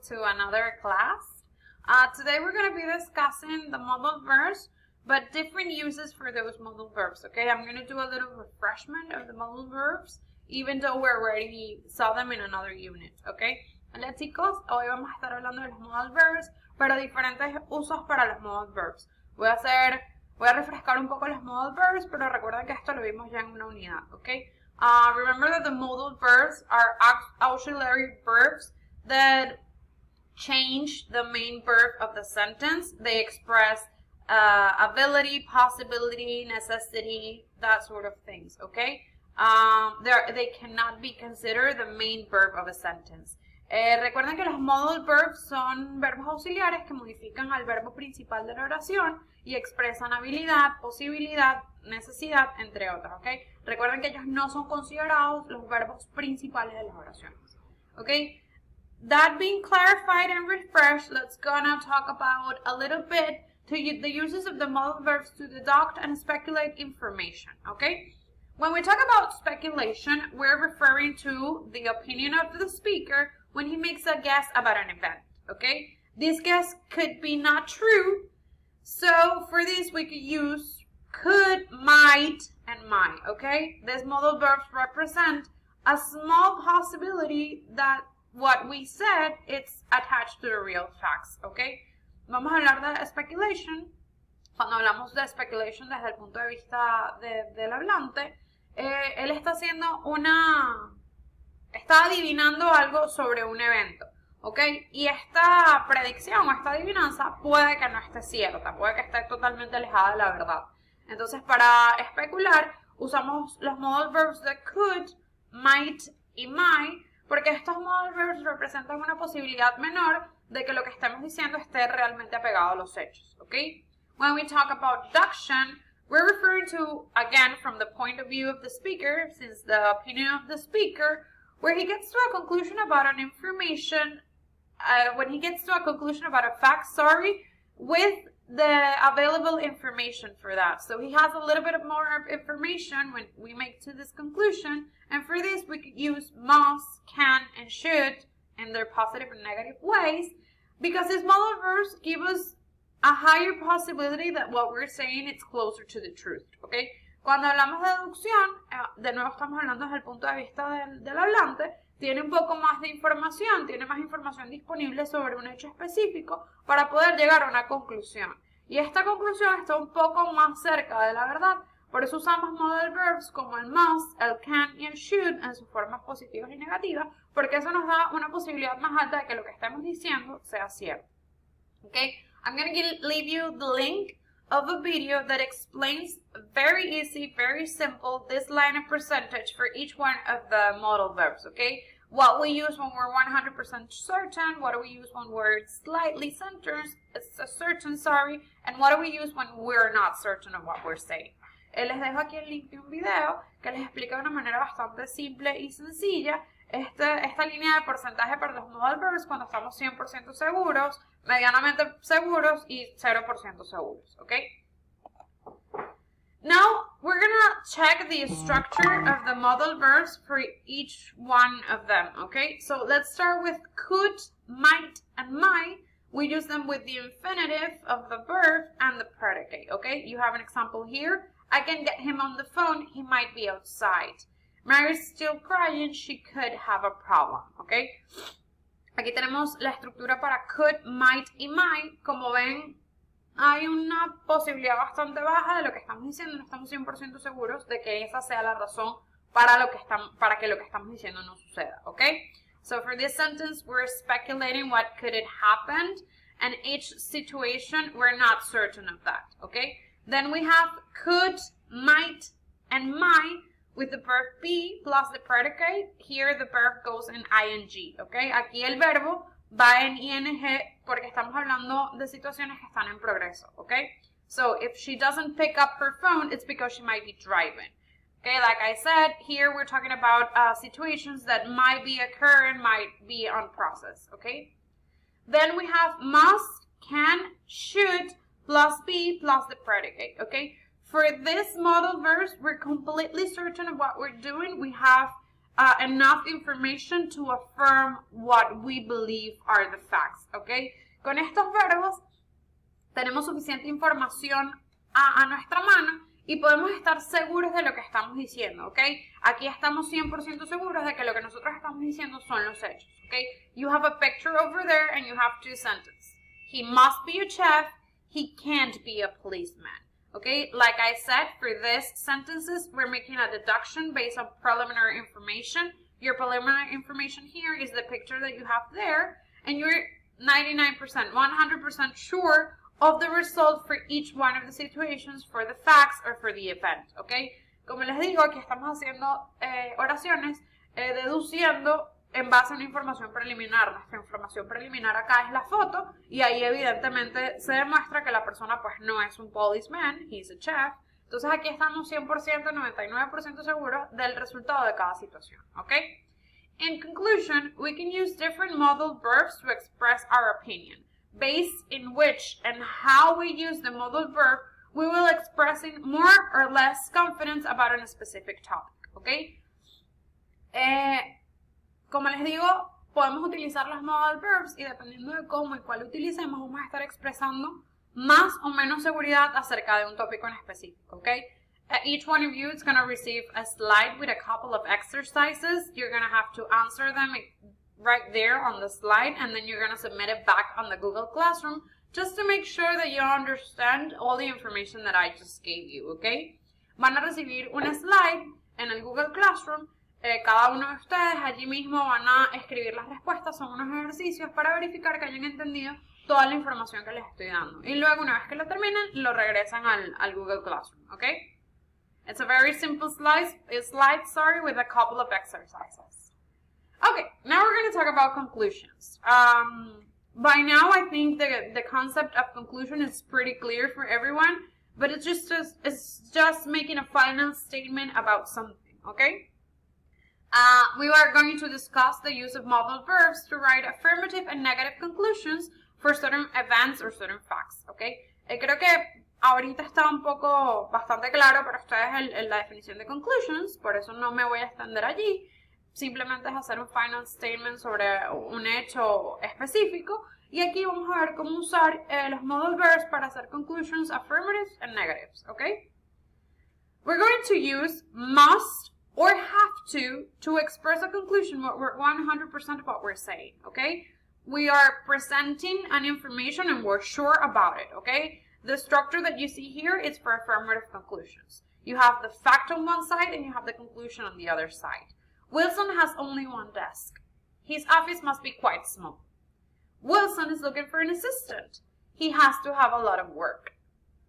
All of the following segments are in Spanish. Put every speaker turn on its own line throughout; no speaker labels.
to another class. Today we're going to be discussing the modal verbs, but different uses for those modal verbs, okay? I'm going to do a little refreshment of the modal verbs, even though we already saw them in another unit, okay? Hola chicos, hoy vamos a estar hablando de los modal verbs, pero diferentes usos para los modal verbs. Voy a refrescar un poco los modal verbs, pero recuerden que esto lo vimos ya en una unidad, okay? Remember that the modal verbs are auxiliary verbs that change the main verb of the sentence. They express ability, possibility, necessity, that sort of things, okay? They cannot be considered the main verb of a sentence. Recuerden que los modal verbs son verbos auxiliares que modifican al verbo principal de la oración y expresan habilidad, posibilidad, necesidad, entre otras, ¿ok? Recuerden que ellos no son considerados los verbos principales de las oraciones, ¿ok? That being clarified and refreshed, let's go now talk about a little bit the uses of the modal verbs to deduct and speculate information, okay? When we talk about speculation, we're referring to the opinion of the speaker when he makes a guess about an event, okay? This guess could be not true, so for this we could use could, might, and might, okay? These modal verbs represent a small possibility that what we said it's attached to the real facts, okay? Vamos a hablar de speculation. Cuando hablamos de speculation desde el punto de vista del hablante, él está adivinando algo sobre un evento, ¿ok? Y esta predicción o esta adivinanza puede que no esté cierta, puede que esté totalmente alejada de la verdad. Entonces, para especular, usamos los modal verbs de could, might y might, porque estos modal verbs representan una posibilidad menor de que lo que estemos diciendo esté realmente apegado a los hechos, ¿ok? When we talk about deduction, we're referring to, again, from the point of view of the speaker, since the opinion of the speaker, where he gets to a conclusion about an information, when he gets to a conclusion about a fact, with the available information for that. So he has a little bit of more information when we make to this conclusion, and for this we could use must, can, and should in their positive and negative ways, because these modal verbs give us a higher possibility that what we're saying is closer to the truth, okay? Cuando hablamos de deducción, de nuevo estamos hablando desde el punto de vista del hablante, tiene un poco más de información, tiene más información disponible sobre un hecho específico para poder llegar a una conclusión. Y esta conclusión está un poco más cerca de la verdad, por eso usamos modal verbs como el must, el can y el should en sus formas positivas y negativas, porque eso nos da una posibilidad más alta de que lo que estemos diciendo sea cierto. Okay? I'm going to leave you the link of a video that explains very easy, very simple, this line of percentage for each one of the modal verbs, okay? What we use when we're 100% certain, what do we use when we're slightly certain, and what do we use when we're not certain of what we're saying. Les dejo aquí el link de un video que les explica de una manera bastante simple y sencilla esta línea de porcentaje para los modal verbs cuando estamos 100% seguros, medianamente seguros y 0% seguros, okay? Now, we're gonna check the structure of the modal verbs for each one of them, okay? So let's start with could, might, and might. We use them with the infinitive of the verb and the predicate, okay? You have an example here. I can get him on the phone, he might be outside. Mary's still crying, she could have a problem, okay? Aquí tenemos la estructura para could, might y might. Como ven, hay una posibilidad bastante baja de lo que estamos diciendo, no estamos 100% seguros de que esa sea la razón para que lo que estamos diciendo no suceda, okay? So for this sentence, we're speculating what could have happened, and each situation, we're not certain of that, okay? Then we have could, might, and might with the verb be plus the predicate. Here the verb goes in ing, okay? Aquí el verbo va en ing porque estamos hablando de situaciones que están en progreso, okay? So if she doesn't pick up her phone, it's because she might be driving. Okay, like I said, here we're talking about situations that might be occurring, might be on process, okay? Then we have must, can, should, plus be, plus the predicate, okay? For this modal verbs, we're completely certain of what we're doing. We have enough information to affirm what we believe are the facts, ¿ok? Con estos verbos tenemos suficiente información a nuestra mano y podemos estar seguros de lo que estamos diciendo, ¿ok? Aquí estamos 100% seguros de que lo que nosotros estamos diciendo son los hechos, ¿ok? You have a picture over there and you have two sentences. He must be a chef. He can't be a policeman. Okay, like I said, for these sentences, we're making a deduction based on preliminary information. Your preliminary information here is the picture that you have there, and you're 99%, 100% sure of the result for each one of the situations, for the facts or for the event. Okay, como les digo, aquí estamos haciendo oraciones deduciendo en base a una información preliminar. Nuestra información preliminar acá es la foto y ahí evidentemente se demuestra que la persona pues no es un policeman, he's a chef. Entonces aquí estamos 100%, 99% seguros del resultado de cada situación, ¿ok? In conclusion, we can use different modal verbs to express our opinion. Based in which and how we use the modal verb, we will expressing more or less confidence about a specific topic, ¿ok? Como les digo, podemos utilizar los modal verbs y dependiendo de cómo y cuál utilicemos, vamos a estar expresando más o menos seguridad acerca de un tópico en específico, ¿ok? Each one of you is going to receive a slide with a couple of exercises. You're going to have to answer them right there on the slide, and then you're going to submit it back on the Google Classroom just to make sure that you understand all the information that I just gave you, ¿ok? Van a recibir una slide en el Google Classroom. Cada uno de ustedes allí mismo van a escribir las respuestas, son unos ejercicios para verificar que hayan entendido toda la información que les estoy dando. Y luego, una vez que lo terminen, lo regresan al Google Classroom, ¿ok? It's a very simple slide, with a couple of exercises. Okay, now we're going to talk about conclusions. By now, I think the concept of conclusion is pretty clear for everyone, but it's just making a final statement about something, okay? We are going to discuss the use of modal verbs to write affirmative and negative conclusions for certain events or certain facts, ¿ok? Creo que ahorita está bastante claro para ustedes la definición de conclusions, por eso no me voy a extender allí. Simplemente es hacer un final statement sobre un hecho específico. Y aquí vamos a ver cómo usar los modal verbs para hacer conclusions, affirmatives and negatives, ¿ok? We're going to use must or have to express a conclusion, what we're 100% of what we're saying, okay? We are presenting an information and we're sure about it, okay? The structure that you see here is for affirmative conclusions. You have the fact on one side and you have the conclusion on the other side. Wilson has only one desk. His office must be quite small. Wilson is looking for an assistant. He has to have a lot of work.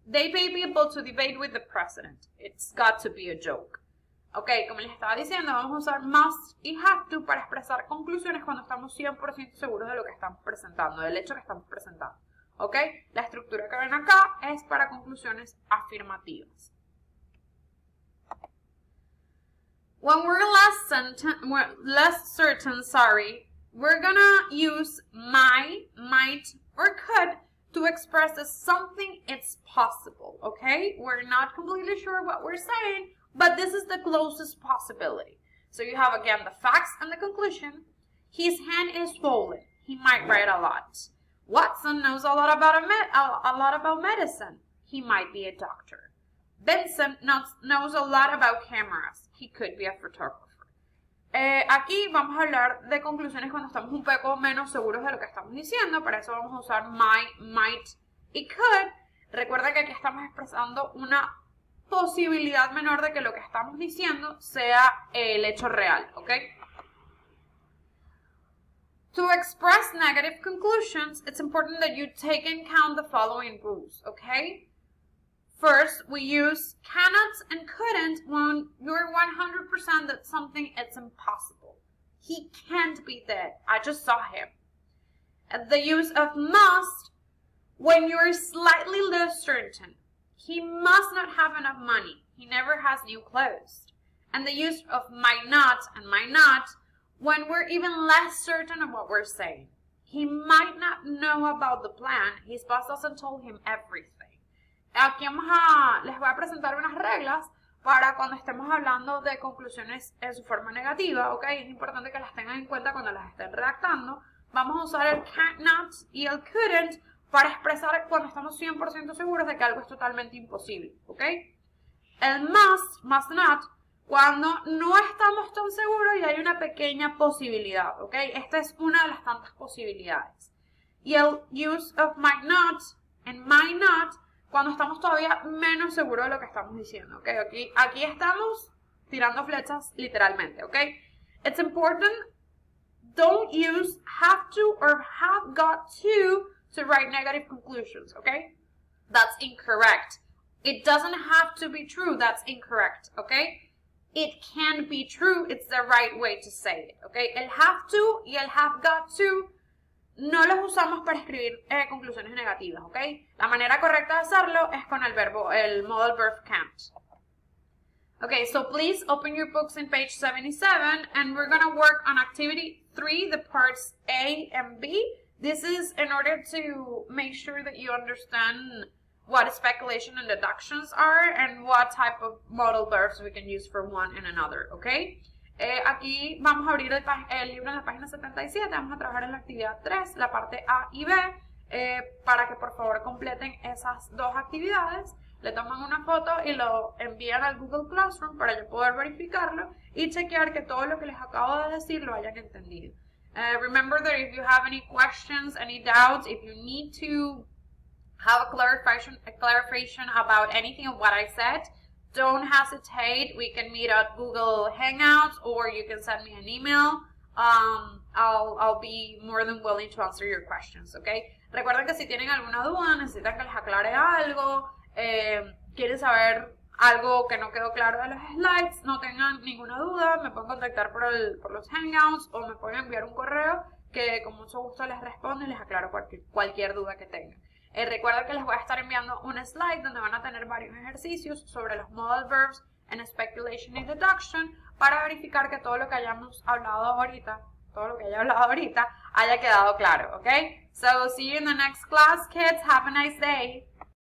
They may be able to debate with the president. It's got to be a joke. Ok, como les estaba diciendo, vamos a usar must y have to para expresar conclusiones cuando estamos 100% seguros de lo que estamos presentando, del hecho que estamos presentando. Ok, la estructura que ven acá es para conclusiones afirmativas. When we're less certain, we're gonna use might, or could to express that something is possible, okay? We're not completely sure what we're saying, but this is the closest possibility. So you have, again, the facts and the conclusion. His hand is swollen. He might write a lot. Watson knows a lot about medicine. He might be a doctor. Vincent knows a lot about cameras. He could be a photographer. Aquí vamos a hablar de conclusiones cuando estamos un poco menos seguros de lo que estamos diciendo. Para eso vamos a usar might y could. Recuerda que aquí estamos expresando una posibilidad menor de que lo que estamos diciendo sea el hecho real, ¿ok? To express negative conclusions, it's important that you take in count the following rules, okay? First, we use cannot and couldn't when you're 100% that something is impossible. He can't be dead. I just saw him. And the use of must when you're slightly less certain. He must not have enough money. He never has new clothes. And the use of might not and might not when we're even less certain of what we're saying. He might not know about the plan. His boss doesn't tell him everything. Aquí les voy a presentar unas reglas para cuando estemos hablando de conclusiones en su forma negativa, ¿ok? Es importante que las tengan en cuenta cuando las estén redactando. Vamos a usar el can't not y el couldn't para expresar cuando estamos 100% seguros de que algo es totalmente imposible, ¿ok? El must not, cuando no estamos tan seguros y hay una pequeña posibilidad, ¿ok? Esta es una de las tantas posibilidades. Y el use of might not and might not, cuando estamos todavía menos seguros de lo que estamos diciendo, ¿ok? Aquí estamos tirando flechas literalmente, ¿ok? It's important, don't use have to or have got to write negative conclusions, ¿ok? That's incorrect. It doesn't have to be true, that's incorrect, ¿ok? It can be true, it's the right way to say it, ¿ok? El have to y el have got to no los usamos para escribir conclusiones negativas, ¿ok? La manera correcta de hacerlo es con el verbo, el modal verb can't. Okay, so please open your books in page 77 and we're going to work on activity 3, the parts A and B. This is in order to make sure that you understand what speculation and deductions are and what type of modal verbs we can use for one and another, okay? Aquí vamos a abrir el libro en la página 77, vamos a trabajar en la actividad 3, la parte A y B, para que por favor completen esas dos actividades, le toman una foto y lo envían al Google Classroom para yo poder verificarlo y chequear que todo lo que les acabo de decir lo hayan entendido. Remember that if you have any questions, any doubts, if you need to have a clarification about anything of what I said, don't hesitate. We can meet at Google Hangouts or you can send me an email. I'll be more than willing to answer your questions, okay? Recuerden que si tienen alguna duda, necesitan que les aclare algo, quieren saber algo que no quedó claro de los slides, no tengan ninguna duda, me pueden contactar por los Hangouts o me pueden enviar un correo que con mucho gusto les respondo y les aclaro cualquier duda que tengan. Recuerden que les voy a estar enviando un slide donde van a tener varios ejercicios sobre los modal verbs en speculation y deduction para verificar que todo lo que hayamos hablado ahorita, haya quedado claro, ¿ok? So, see you in the next class, kids. Have a nice day.